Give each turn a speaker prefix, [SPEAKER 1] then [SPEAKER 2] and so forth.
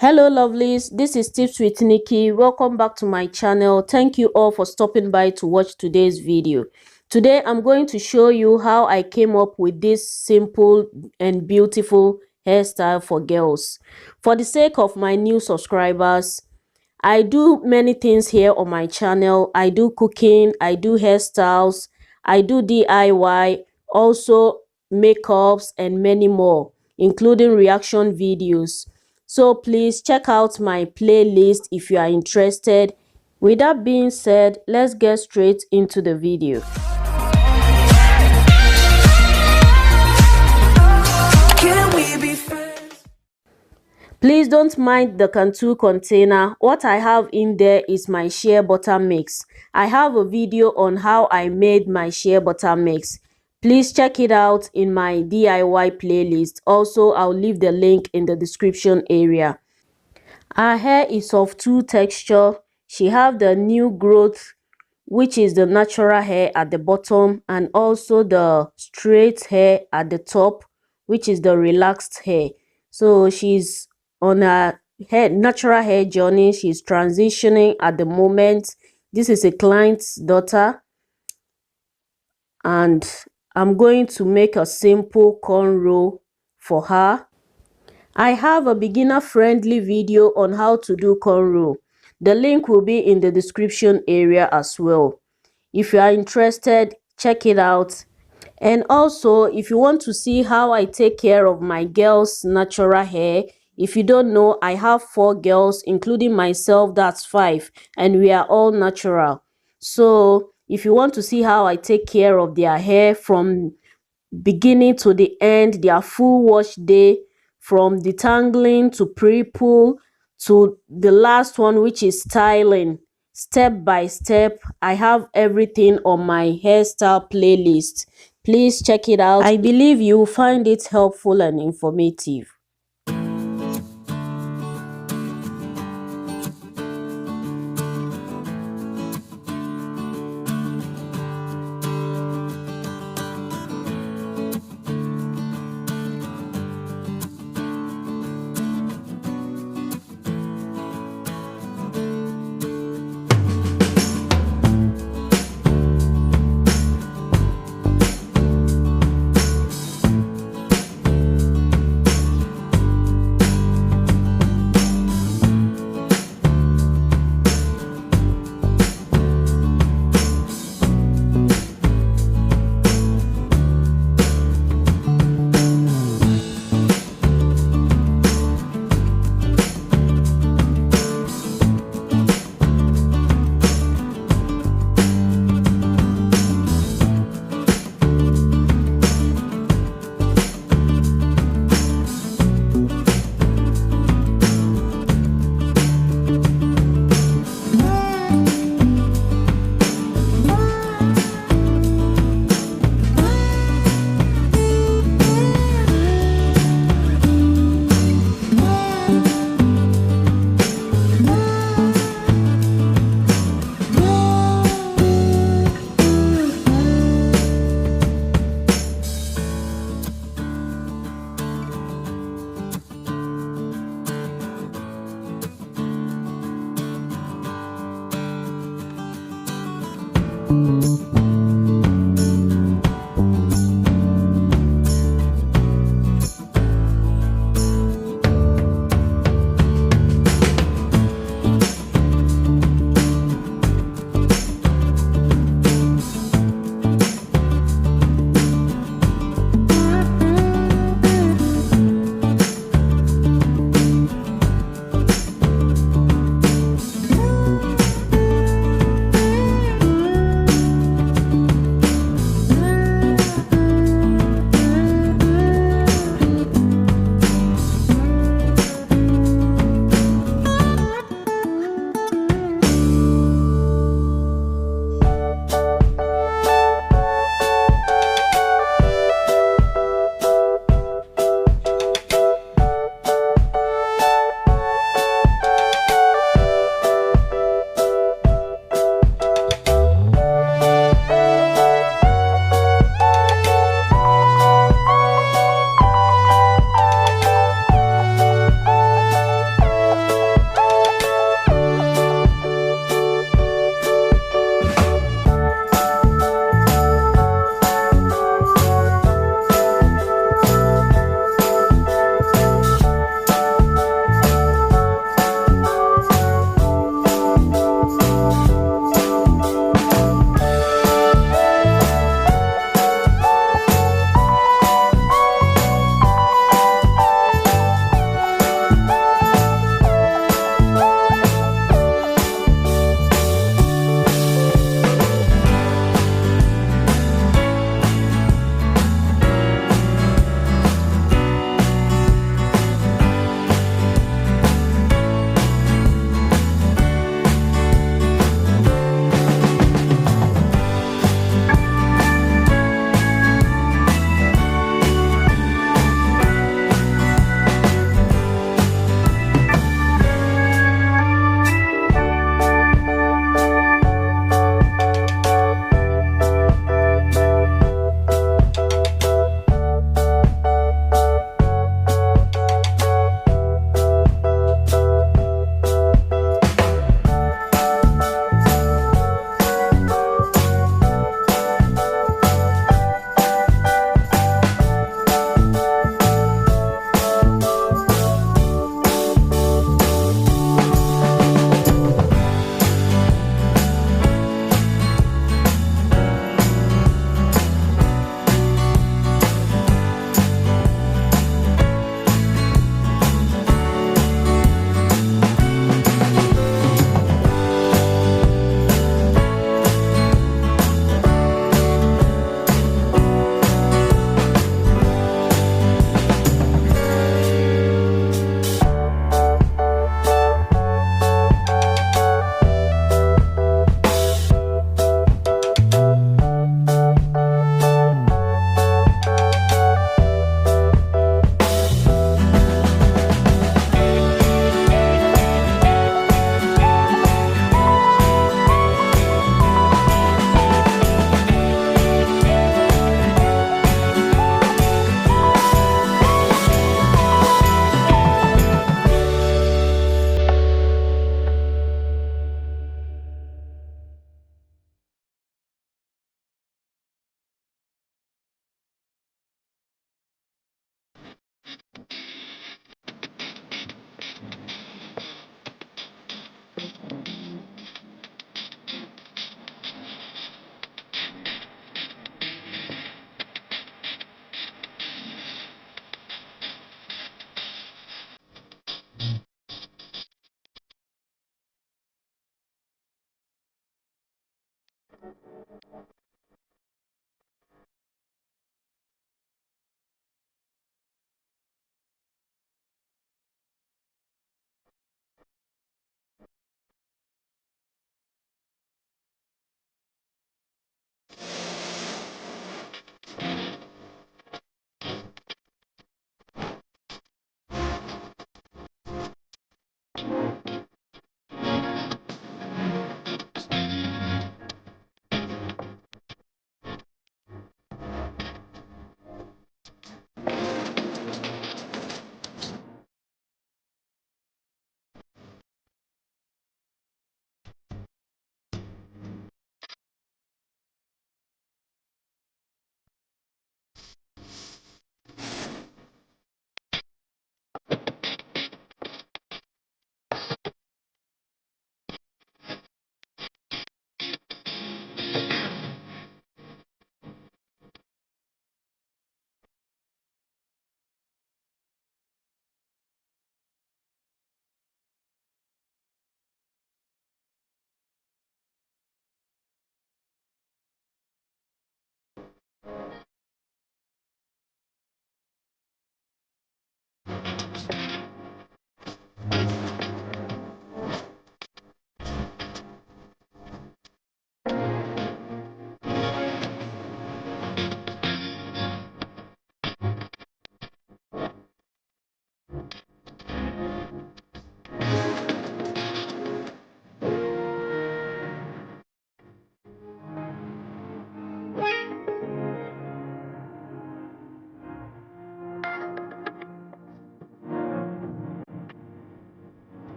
[SPEAKER 1] Hello lovelies, this is Tips with Nikki. Welcome back to my channel. Thank you all for stopping by to watch today's video. Today I'm going to show you how I came up with this simple and beautiful hairstyle for girls. For the sake of my new subscribers, I do many things here on my channel. I do cooking, I do hairstyles, I do DIY, also makeups and many more, including reaction videos. So please check out my playlist if you are interested. With that being said, let's get straight into the video. Please don't mind the Cantu container. What I have in there is my shea butter mix. I have a video on how I made my shea butter mix. Please check it out in my DIY playlist. Also, I'll leave the link in the description area. Her hair is of two texture. She have the new growth, which is the natural hair at the bottom, and also the straight hair at the top, which is the relaxed hair. So she's on a natural hair journey. She's transitioning at the moment. This is a client's daughter, and I'm going to make a simple cornrow for her. I have a beginner friendly video on how to do cornrow. The link will be in the description area as well. If you are interested, check it out. And also, if you want to see how I take care of my girls' natural hair, if you don't know, I have 4 girls, including myself, that's 5, and we are all natural. So if you want to see how I take care of their hair from beginning to the end, their full wash day, from detangling to pre-pull to the last one, which is styling, step by step, I have everything on my hairstyle playlist. Please check it out. I believe you will find it helpful and informative.